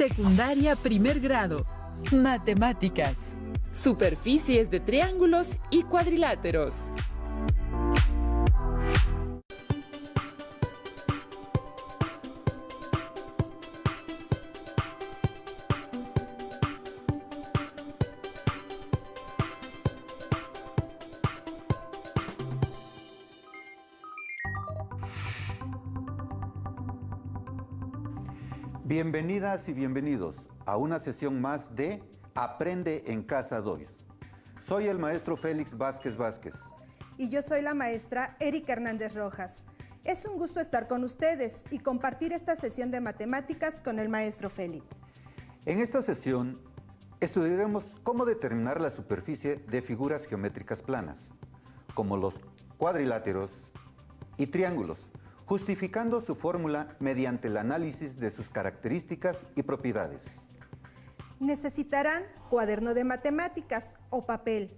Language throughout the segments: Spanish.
Secundaria primer grado. Matemáticas. Superficies de triángulos y cuadriláteros. Bienvenidas y bienvenidos a una sesión más de Aprende en Casa 2. Soy el maestro Félix Vázquez Vázquez. Y yo soy la maestra Erika Hernández Rojas. Es un gusto estar con ustedes y compartir esta sesión de matemáticas con el maestro Félix. En esta sesión estudiaremos cómo determinar la superficie de figuras geométricas planas, como los cuadriláteros y triángulos, justificando su fórmula mediante el análisis de sus características y propiedades. Necesitarán cuaderno de matemáticas o papel,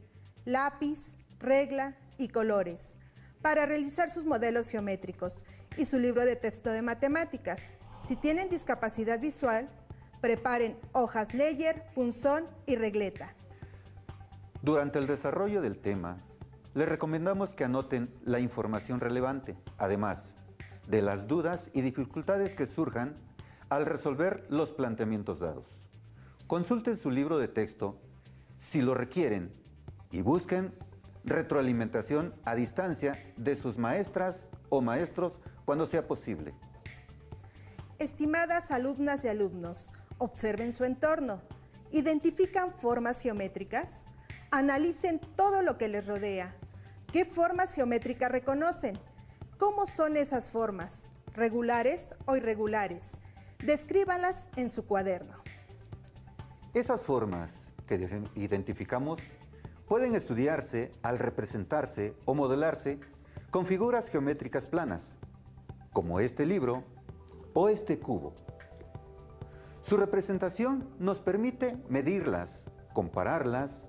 lápiz, regla y colores para realizar sus modelos geométricos y su libro de texto de matemáticas. Si tienen discapacidad visual, preparen hojas Leyer, punzón y regleta. Durante el desarrollo del tema, les recomendamos que anoten la información relevante, además de las dudas y dificultades que surjan al resolver los planteamientos dados. Consulten su libro de texto si lo requieren y busquen retroalimentación a distancia de sus maestras o maestros cuando sea posible. Estimadas alumnas y alumnos, observen su entorno, identifican formas geométricas, analicen todo lo que les rodea. ¿Qué formas geométricas reconocen? ¿Cómo son esas formas? ¿Regulares o irregulares? Descríbalas en su cuaderno. Esas formas que identificamos pueden estudiarse al representarse o modelarse con figuras geométricas planas, como este libro o este cubo. Su representación nos permite medirlas, compararlas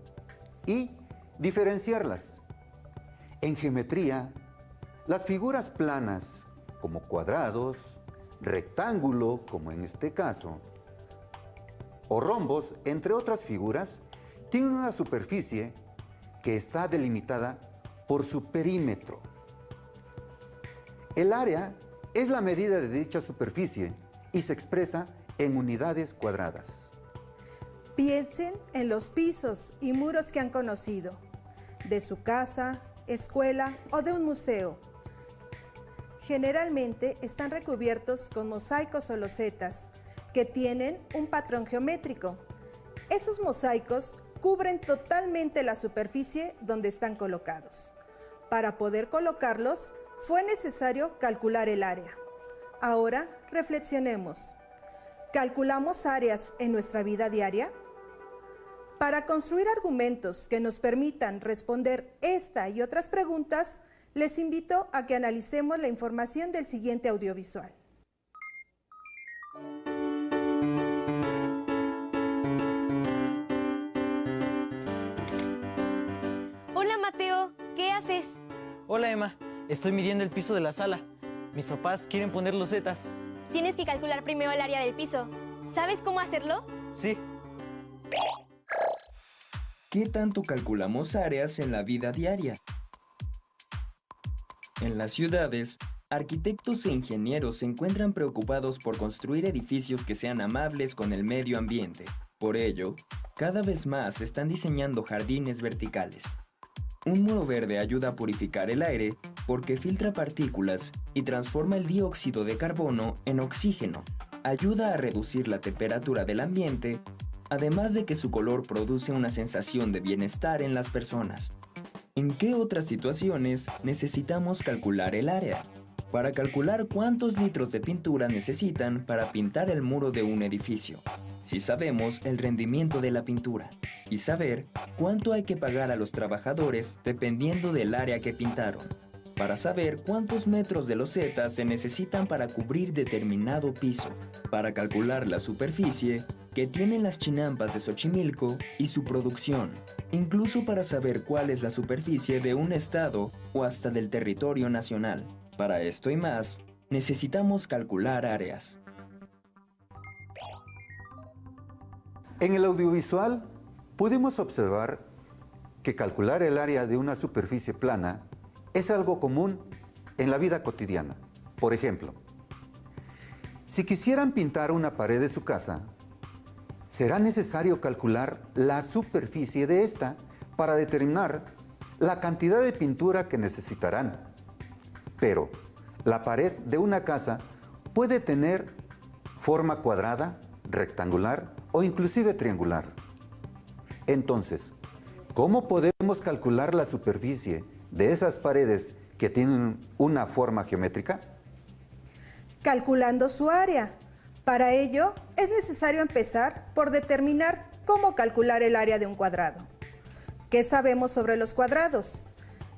y diferenciarlas. En geometría, las figuras planas, como cuadrados, rectángulo, como en este caso, o rombos, entre otras figuras, tienen una superficie que está delimitada por su perímetro. El área es la medida de dicha superficie y se expresa en unidades cuadradas. Piensen en los pisos y muros que han conocido, de su casa, escuela o de un museo. Generalmente están recubiertos con mosaicos o losetas que tienen un patrón geométrico. Esos mosaicos cubren totalmente la superficie donde están colocados. Para poder colocarlos, fue necesario calcular el área. Ahora reflexionemos. ¿Calculamos áreas en nuestra vida diaria? Para construir argumentos que nos permitan responder esta y otras preguntas, les invito a que analicemos la información del siguiente audiovisual. Hola Mateo, ¿qué haces? Hola Emma, estoy midiendo el piso de la sala. Mis papás quieren poner losetas. Tienes que calcular primero el área del piso. ¿Sabes cómo hacerlo? Sí. ¿Qué tanto calculamos áreas en la vida diaria? En las ciudades, arquitectos e ingenieros se encuentran preocupados por construir edificios que sean amables con el medio ambiente. Por ello, cada vez más están diseñando jardines verticales. Un muro verde ayuda a purificar el aire porque filtra partículas y transforma el dióxido de carbono en oxígeno. Ayuda a reducir la temperatura del ambiente, además de que su color produce una sensación de bienestar en las personas. ¿En qué otras situaciones necesitamos calcular el área? Para calcular cuántos litros de pintura necesitan para pintar el muro de un edificio, si sabemos el rendimiento de la pintura, y saber cuánto hay que pagar a los trabajadores dependiendo del área que pintaron, para saber cuántos metros de loseta se necesitan para cubrir determinado piso, para calcular la superficie que tienen las chinampas de Xochimilco y su producción, incluso para saber cuál es la superficie de un estado o hasta del territorio nacional. Para esto y más, necesitamos calcular áreas. En el audiovisual pudimos observar que calcular el área de una superficie plana es algo común en la vida cotidiana. Por ejemplo, si quisieran pintar una pared de su casa, será necesario calcular la superficie de esta para determinar la cantidad de pintura que necesitarán. Pero la pared de una casa puede tener forma cuadrada, rectangular o inclusive triangular. Entonces, ¿cómo podemos calcular la superficie de esas paredes que tienen una forma geométrica? Calculando su área. Para ello, es necesario empezar por determinar cómo calcular el área de un cuadrado. ¿Qué sabemos sobre los cuadrados?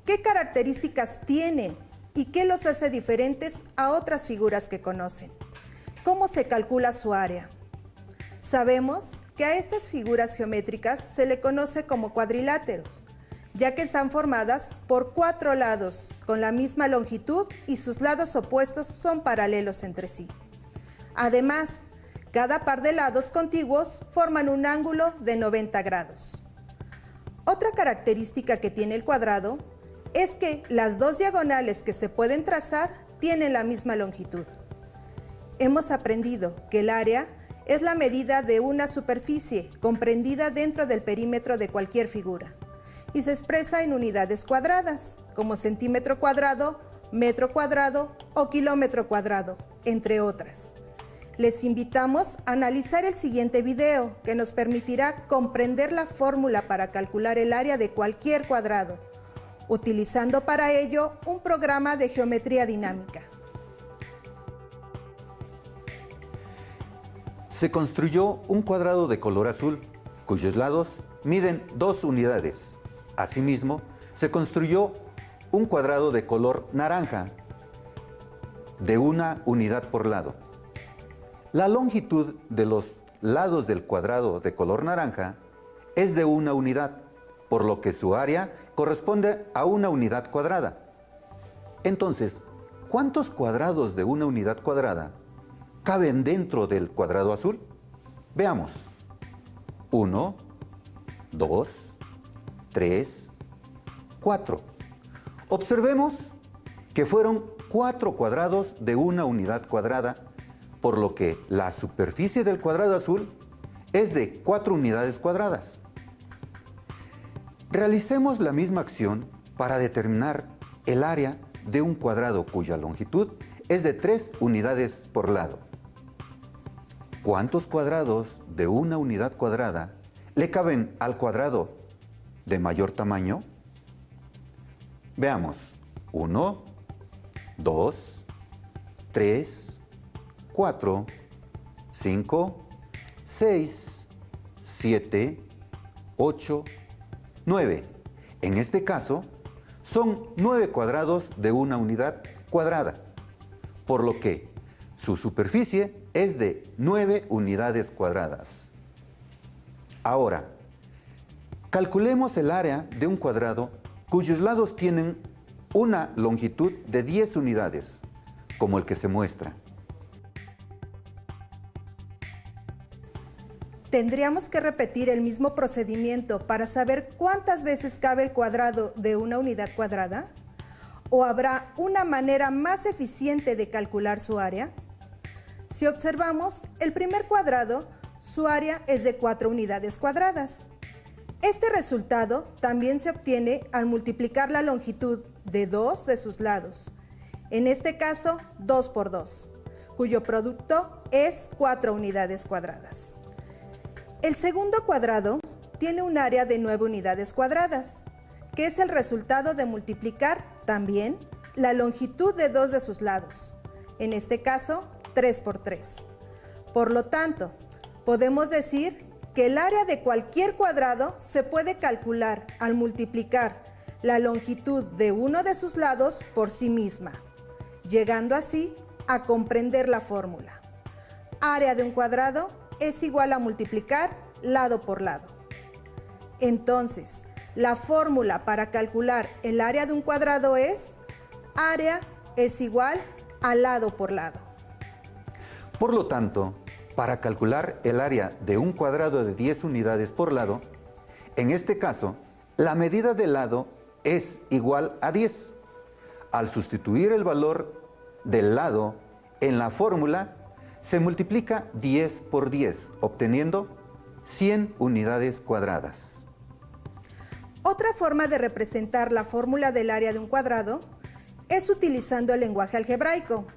¿Qué características tienen y qué los hace diferentes a otras figuras que conocen? ¿Cómo se calcula su área? Sabemos que a estas figuras geométricas se le conoce como cuadriláteros, ya que están formadas por 4 lados con la misma longitud y sus lados opuestos son paralelos entre sí. Además, cada par de lados contiguos forman un ángulo de 90 grados. Otra característica que tiene el cuadrado es que las 2 diagonales que se pueden trazar tienen la misma longitud. Hemos aprendido que el área es la medida de una superficie comprendida dentro del perímetro de cualquier figura y se expresa en unidades cuadradas, como centímetro cuadrado, metro cuadrado o kilómetro cuadrado, entre otras. Les invitamos a analizar el siguiente video que nos permitirá comprender la fórmula para calcular el área de cualquier cuadrado, utilizando para ello un programa de geometría dinámica. Se construyó un cuadrado de color azul, cuyos lados miden 2 unidades. Asimismo, se construyó un cuadrado de color naranja, de 1 unidad por lado. La longitud de los lados del cuadrado de color naranja es de 1 unidad, por lo que su área corresponde a 1 unidad cuadrada. Entonces, ¿cuántos cuadrados de 1 unidad cuadrada caben dentro del cuadrado azul? Veamos. 1, 2, 3, 4. Observemos que fueron 4 cuadrados de 1 unidad cuadrada, por lo que la superficie del cuadrado azul es de 4 unidades cuadradas. Realicemos la misma acción para determinar el área de un cuadrado cuya longitud es de 3 unidades por lado. ¿Cuántos cuadrados de 1 unidad cuadrada le caben al cuadrado de mayor tamaño? Veamos. 1, 2, 3, 4, 5, 6, 7, 8, 9. En este caso, son 9 cuadrados de 1 unidad cuadrada, por lo que su superficie es de 9 unidades cuadradas. Ahora, calculemos el área de un cuadrado cuyos lados tienen una longitud de 10 unidades, como el que se muestra. Tendríamos que repetir el mismo procedimiento para saber cuántas veces cabe el cuadrado de 1 unidad cuadrada. ¿O habrá una manera más eficiente de calcular su área? Si observamos, el primer cuadrado, su área es de 4 unidades cuadradas. Este resultado también se obtiene al multiplicar la longitud de 2 de sus lados, en este caso 2 por 2, cuyo producto es 4 unidades cuadradas. El segundo cuadrado tiene un área de 9 unidades cuadradas, que es el resultado de multiplicar también la longitud de 2 de sus lados, en este caso 3 por 3. Por lo tanto, podemos decir que el área de cualquier cuadrado se puede calcular al multiplicar la longitud de uno de sus lados por sí misma, llegando así a comprender la fórmula. Área de un cuadrado es igual a multiplicar lado por lado. Entonces, la fórmula para calcular el área de un cuadrado es área es igual a lado por lado. Por lo tanto, para calcular el área de un cuadrado de 10 unidades por lado, en este caso, la medida del lado es igual a 10. Al sustituir el valor del lado en la fórmula, se multiplica 10 por 10, obteniendo 100 unidades cuadradas. Otra forma de representar la fórmula del área de un cuadrado es utilizando el lenguaje algebraico.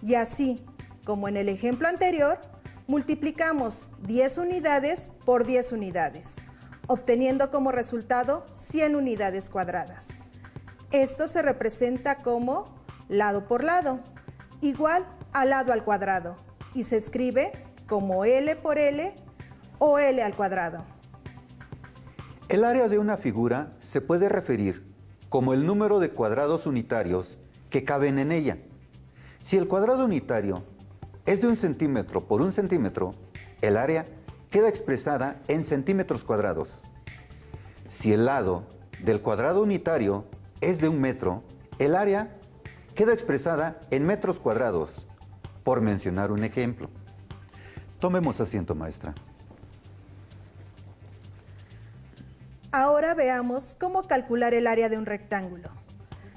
Y así, como en el ejemplo anterior, multiplicamos 10 unidades por 10 unidades, obteniendo como resultado 100 unidades cuadradas. Esto se representa como lado por lado, igual a lado al cuadrado, y se escribe como L por L o L al cuadrado. El área de una figura se puede referir como el número de cuadrados unitarios que caben en ella. Si el cuadrado unitario es de 1 centímetro por 1 centímetro, el área queda expresada en centímetros cuadrados. Si el lado del cuadrado unitario es de 1 metro, el área queda expresada en metros cuadrados, por mencionar un ejemplo. Tomemos asiento, maestra. Ahora veamos cómo calcular el área de un rectángulo.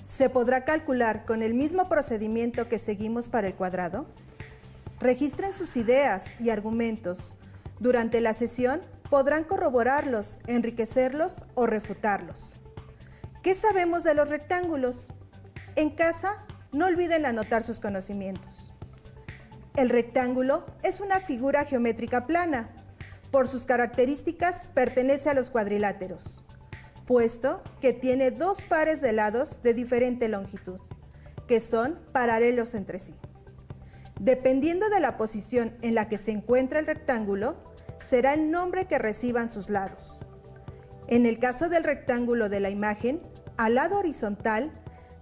¿Se podrá calcular con el mismo procedimiento que seguimos para el cuadrado? Registren sus ideas y argumentos. Durante la sesión podrán corroborarlos, enriquecerlos o refutarlos. ¿Qué sabemos de los rectángulos? En casa, no olviden anotar sus conocimientos. El rectángulo es una figura geométrica plana. Por sus características, pertenece a los cuadriláteros, puesto que tiene dos pares de lados de diferente longitud, que son paralelos entre sí. Dependiendo de la posición en la que se encuentra el rectángulo, será el nombre que reciban sus lados. En el caso del rectángulo de la imagen, al lado horizontal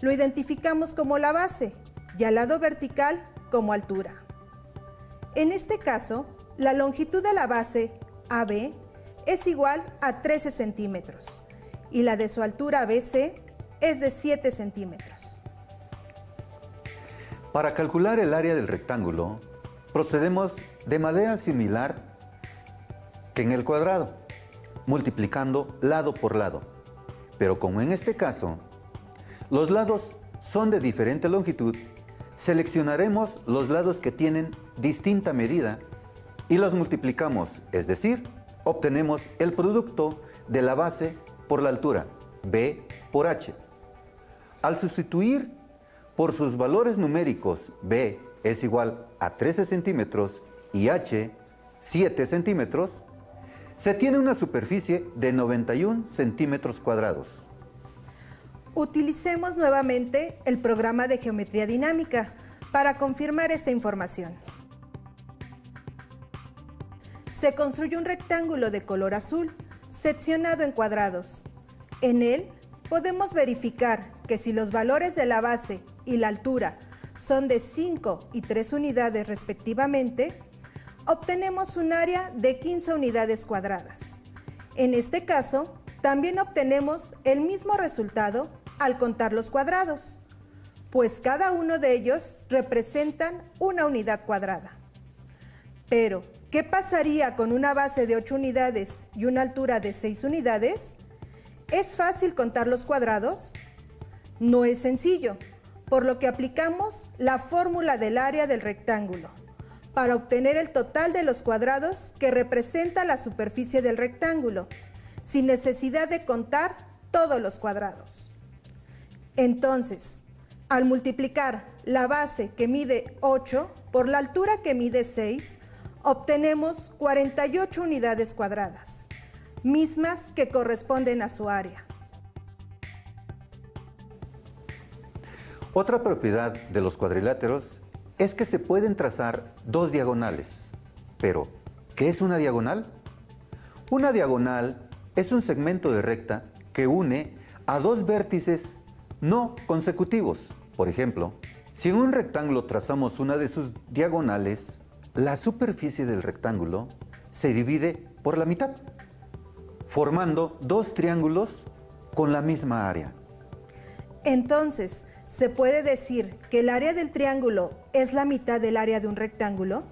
lo identificamos como la base y al lado vertical como altura. En este caso, la longitud de la base AB es igual a 13 centímetros y la de su altura BC es de 7 centímetros. Para calcular el área del rectángulo, procedemos de manera similar que en el cuadrado, multiplicando lado por lado. Pero como en este caso, los lados son de diferente longitud, seleccionaremos los lados que tienen distinta medida y los multiplicamos, es decir, obtenemos el producto de la base por la altura, B por H. Al sustituir por sus valores numéricos, B es igual a 13 centímetros y H 7 centímetros, se tiene una superficie de 91 centímetros cuadrados. Utilicemos nuevamente el programa de geometría dinámica para confirmar esta información. Se construye un rectángulo de color azul, seccionado en cuadrados. En él podemos verificar que si los valores de la base y la altura son de 5 y 3 unidades respectivamente, obtenemos un área de 15 unidades cuadradas. En este caso, también obtenemos el mismo resultado al contar los cuadrados, pues cada uno de ellos representan una unidad cuadrada. Pero, ¿qué pasaría con una base de 8 unidades y una altura de 6 unidades? ¿Es fácil contar los cuadrados? No es sencillo, por lo que aplicamos la fórmula del área del rectángulo para obtener el total de los cuadrados que representa la superficie del rectángulo, sin necesidad de contar todos los cuadrados. Entonces, al multiplicar la base que mide 8 por la altura que mide 6, obtenemos 48 unidades cuadradas, mismas que corresponden a su área. Otra propiedad de los cuadriláteros es que se pueden trazar dos diagonales. Pero, ¿qué es una diagonal? Una diagonal es un segmento de recta que une a dos vértices no consecutivos. Por ejemplo, si en un rectángulo trazamos una de sus diagonales, la superficie del rectángulo se divide por la mitad, formando dos triángulos con la misma área. Entonces, ¿se puede decir que el área del triángulo es la mitad del área de un rectángulo?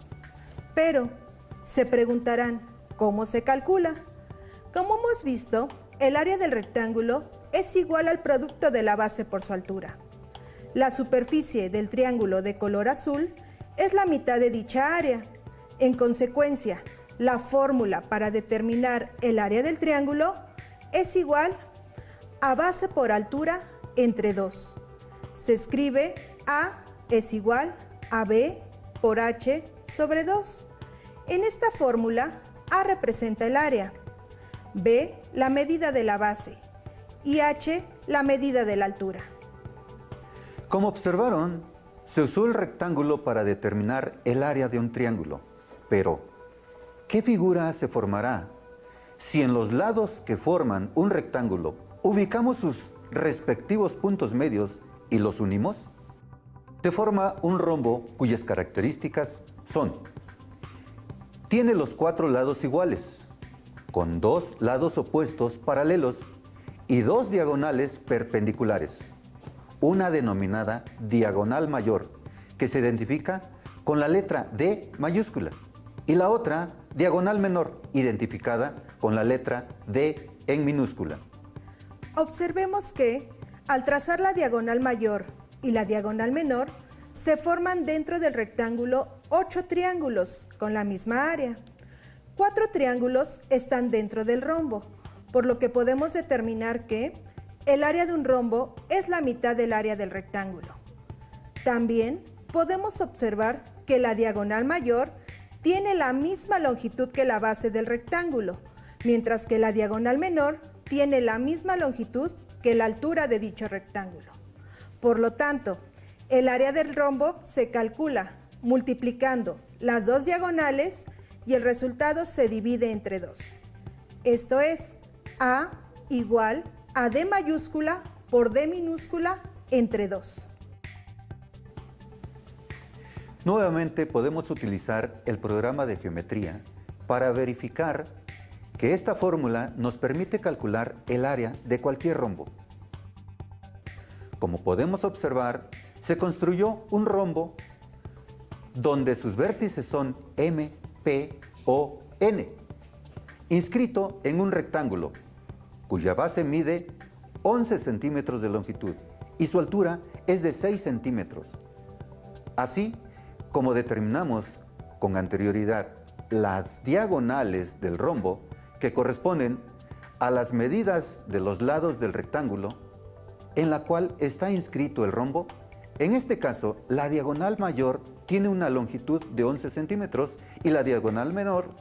Pero, Se preguntarán, ¿cómo se calcula? Como hemos visto, el área del rectángulo es igual al producto de la base por su altura. La superficie del triángulo de color azul es la mitad de dicha área. En consecuencia, la fórmula para determinar el área del triángulo es igual a base por altura entre 2. Se escribe A es igual a B por H sobre 2. En esta fórmula, A representa el área, B la medida de la base y H la medida de la altura. Como observaron, se usó el rectángulo para determinar el área de un triángulo. Pero, ¿qué figura se formará si en los lados que forman un rectángulo ubicamos sus respectivos puntos medios y los unimos? Se forma un rombo cuyas características son: tiene los 4 lados iguales, con 2 lados opuestos paralelos y 2 diagonales perpendiculares, una denominada diagonal mayor, que se identifica con la letra D mayúscula, y la otra diagonal menor, identificada con la letra D en minúscula. Observemos que, al trazar la diagonal mayor y la diagonal menor, se forman dentro del rectángulo 8 triángulos con la misma área. 4 triángulos están dentro del rombo, por lo que podemos determinar que el área de un rombo es la mitad del área del rectángulo. También podemos observar que la diagonal mayor tiene la misma longitud que la base del rectángulo, mientras que la diagonal menor tiene la misma longitud que la altura de dicho rectángulo. Por lo tanto, el área del rombo se calcula multiplicando las 2 diagonales y el resultado se divide entre 2. Esto es A igual a D mayúscula por D minúscula entre 2. Nuevamente podemos utilizar el programa de geometría para verificar que esta fórmula nos permite calcular el área de cualquier rombo. Como podemos observar, se construyó un rombo donde sus vértices son M, P, O, N, inscrito en un rectángulo, cuya base mide 11 centímetros de longitud y su altura es de 6 centímetros. Así como determinamos con anterioridad las diagonales del rombo, que corresponden a las medidas de los lados del rectángulo en la cual está inscrito el rombo, en este caso la diagonal mayor tiene una longitud de 11 centímetros y la diagonal menor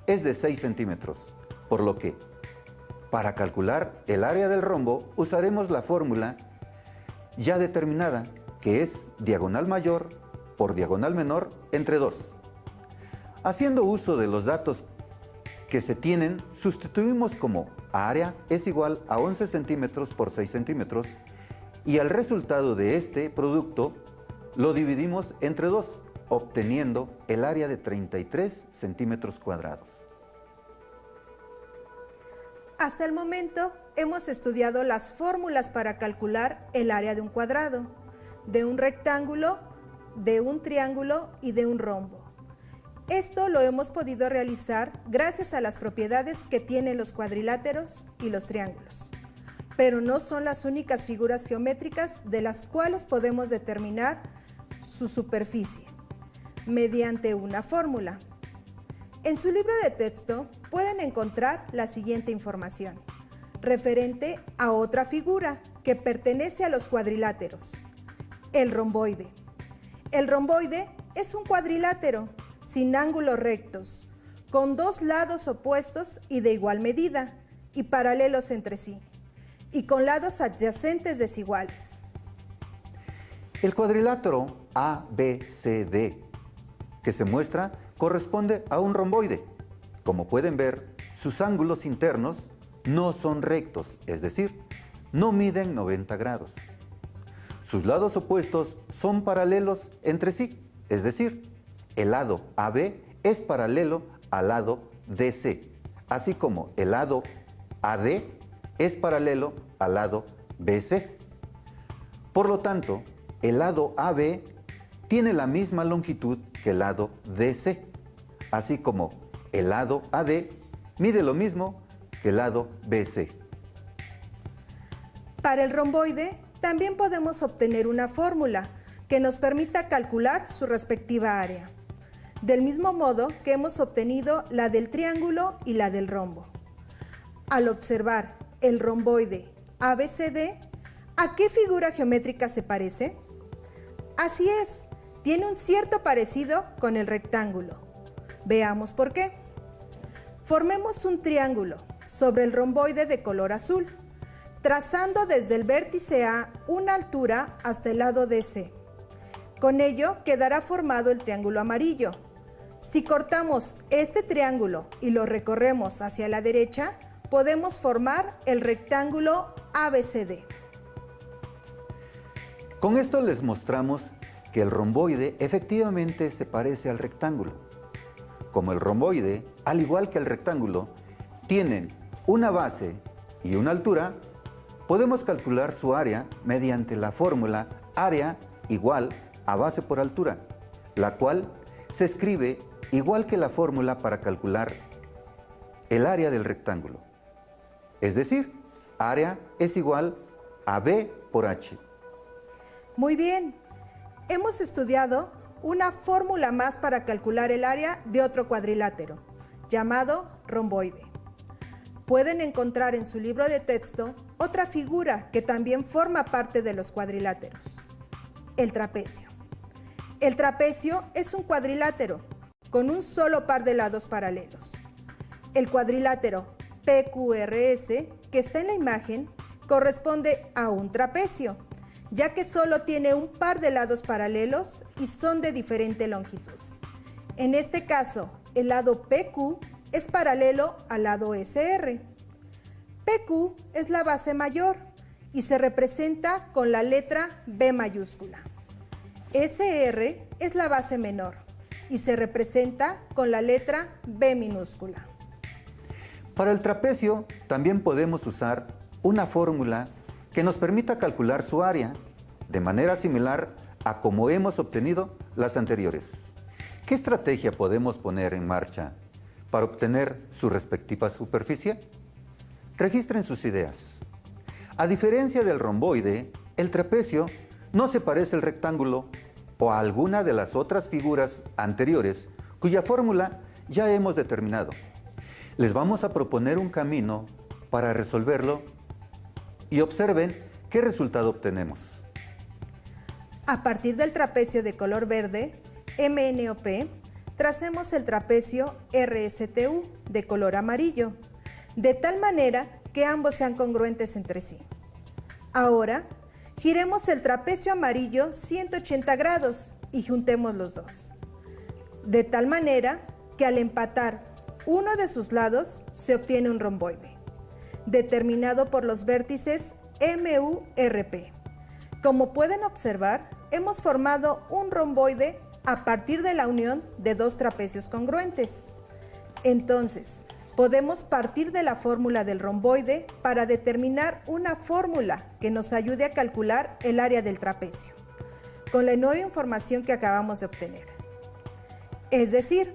es de 6 centímetros, por lo que para calcular el área del rombo usaremos la fórmula ya determinada, que es diagonal mayor por diagonal menor entre 2. Haciendo uso de los datos que se tienen, sustituimos como área es igual a 11 centímetros por 6 centímetros y al resultado de este producto lo dividimos entre 2, obteniendo el área de 33 centímetros cuadrados. Hasta el momento hemos estudiado las fórmulas para calcular el área de un cuadrado, de un rectángulo, de un triángulo y de un rombo. Esto lo hemos podido realizar gracias a las propiedades que tienen los cuadriláteros y los triángulos. Pero no son las únicas figuras geométricas de las cuales podemos determinar su superficie mediante una fórmula. En su libro de texto pueden encontrar la siguiente información referente a otra figura que pertenece a los cuadriláteros: el romboide. El romboide es un cuadrilátero sin ángulos rectos, con 2 lados opuestos y de igual medida y paralelos entre sí, y con lados adyacentes desiguales. El cuadrilátero ABCD que se muestra corresponde a un romboide. Como pueden ver, sus ángulos internos no son rectos, es decir, no miden 90 grados. Sus lados opuestos son paralelos entre sí, es decir, el lado AB es paralelo al lado DC, así como el lado AD es paralelo al lado BC. Por lo tanto, el lado AB tiene la misma longitud que el lado DC, así como el lado AD mide lo mismo que el lado BC. Para el romboide también podemos obtener una fórmula que nos permita calcular su respectiva área, del mismo modo que hemos obtenido la del triángulo y la del rombo. Al observar el romboide ABCD, ¿a qué figura geométrica se parece? Así es, tiene un cierto parecido con el rectángulo. Veamos por qué. Formemos un triángulo sobre el romboide de color azul, trazando desde el vértice A una altura hasta el lado DC. Con ello quedará formado el triángulo amarillo. Si cortamos este triángulo y lo recorremos hacia la derecha, podemos formar el rectángulo ABCD. Con esto les mostramos que el romboide efectivamente se parece al rectángulo. Como el romboide, al igual que el rectángulo, tienen una base y una altura, podemos calcular su área mediante la fórmula área igual a base por altura, la cual se escribe igual que la fórmula para calcular el área del rectángulo. Es decir, área es igual a B por H. Muy bien, hemos estudiado una fórmula más para calcular el área de otro cuadrilátero, llamado romboide. Pueden encontrar en su libro de texto otra figura que también forma parte de los cuadriláteros, el trapecio. El trapecio es un cuadrilátero con un solo par de lados paralelos. El cuadrilátero PQRS que está en la imagen corresponde a un trapecio, ya que solo tiene un par de lados paralelos y son de diferente longitud. En este caso, el lado PQ es paralelo al lado SR. PQ es la base mayor y se representa con la letra B mayúscula. SR es la base menor y se representa con la letra B minúscula. Para el trapecio también podemos usar una fórmula que nos permita calcular su área de manera similar a como hemos obtenido las anteriores. ¿Qué estrategia podemos poner en marcha para obtener su respectiva superficie? Registren sus ideas. A diferencia del romboide, el trapecio no se parece al rectángulo o a alguna de las otras figuras anteriores cuya fórmula ya hemos determinado. Les vamos a proponer un camino para resolverlo y observen qué resultado obtenemos. A partir del trapecio de color verde, MNOP, tracemos el trapecio RSTU de color amarillo, de tal manera que ambos sean congruentes entre sí. Ahora, giremos el trapecio amarillo 180 grados y juntemos los dos, de tal manera que al empatar uno de sus lados se obtiene un romboide, determinado por los vértices MURP. Como pueden observar, hemos formado un romboide a partir de la unión de dos trapecios congruentes. Entonces, podemos partir de la fórmula del romboide para determinar una fórmula que nos ayude a calcular el área del trapecio, con la nueva información que acabamos de obtener. Es decir,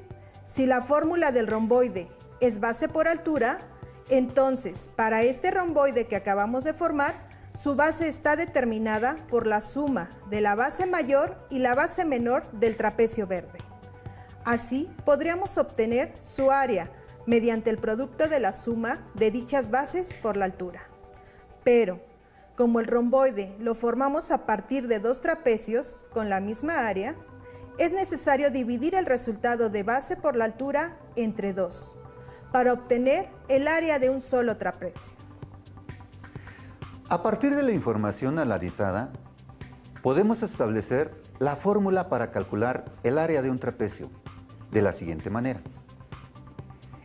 si la fórmula del romboide es base por altura, entonces para este romboide que acabamos de formar, su base está determinada por la suma de la base mayor y la base menor del trapecio verde. Así podríamos obtener su área mediante el producto de la suma de dichas bases por la altura. Pero, como el romboide lo formamos a partir de dos trapecios con la misma área, es necesario dividir el resultado de base por la altura entre dos, para obtener el área de un solo trapecio. A partir de la información analizada, podemos establecer la fórmula para calcular el área de un trapecio de la siguiente manera.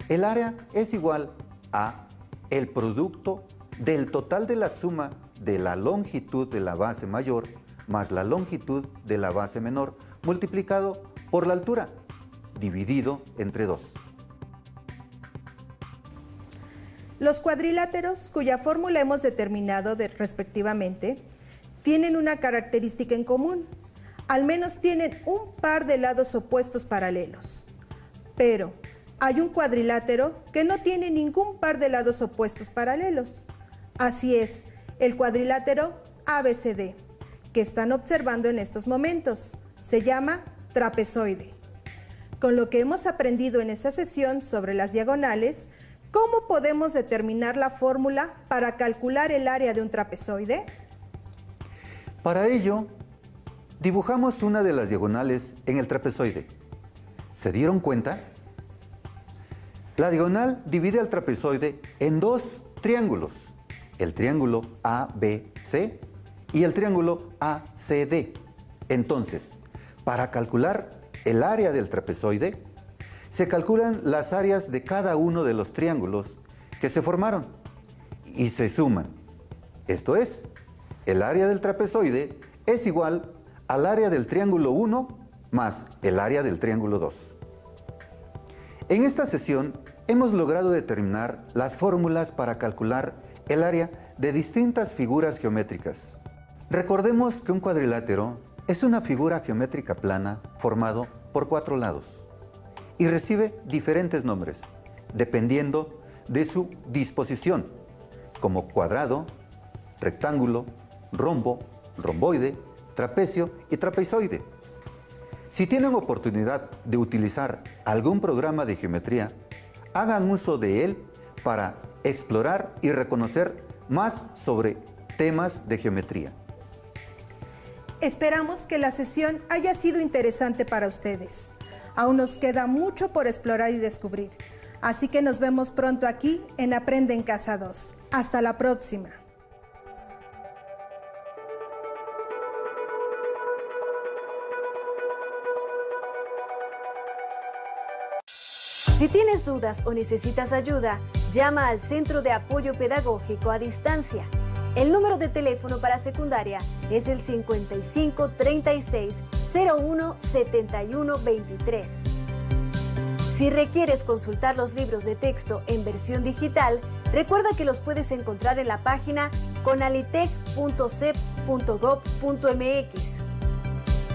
El área es igual a el producto del total de la suma de la longitud de la base mayor más la longitud de la base menor multiplicado por la altura, dividido entre 2. Los cuadriláteros, cuya fórmula hemos determinado respectivamente, tienen una característica en común. Al menos tienen un par de lados opuestos paralelos. Pero, hay un cuadrilátero que no tiene ningún par de lados opuestos paralelos. Así es, el cuadrilátero ABCD, que están observando en estos momentos. Se llama trapezoide. Con lo que hemos aprendido en esta sesión sobre las diagonales, ¿cómo podemos determinar la fórmula para calcular el área de un trapezoide? Para ello, dibujamos una de las diagonales en el trapezoide. ¿Se dieron cuenta? La diagonal divide al trapezoide en dos triángulos, el triángulo ABC y el triángulo ACD. Entonces, para calcular el área del trapezoide, se calculan las áreas de cada uno de los triángulos que se formaron y se suman. Esto es, el área del trapezoide es igual al área del triángulo 1 más el área del triángulo 2. En esta sesión hemos logrado determinar las fórmulas para calcular el área de distintas figuras geométricas. Recordemos que un cuadrilátero es una figura geométrica plana formado por 4 lados y recibe diferentes nombres dependiendo de su disposición, como cuadrado, rectángulo, rombo, romboide, trapecio y trapezoide. Si tienen oportunidad de utilizar algún programa de geometría, hagan uso de él para explorar y reconocer más sobre temas de geometría. Esperamos que la sesión haya sido interesante para ustedes. Aún nos queda mucho por explorar y descubrir. Así que nos vemos pronto aquí en Aprende en Casa 2. Hasta la próxima. Si tienes dudas o necesitas ayuda, llama al Centro de Apoyo Pedagógico a Distancia. El número de teléfono para secundaria es el 55 36 01 71 23. Si requieres consultar los libros de texto en versión digital, recuerda que los puedes encontrar en la página conalitec.cep.gov.mx.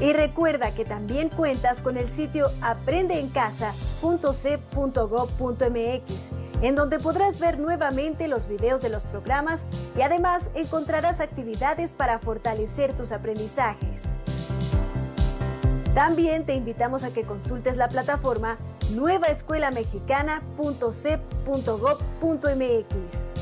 Y recuerda que también cuentas con el sitio aprendeencasa.cep.gov.mx, en donde podrás ver nuevamente los videos de los programas y además encontrarás actividades para fortalecer tus aprendizajes. También te invitamos a que consultes la plataforma nuevaescuelamexicana.cep.gov.mx.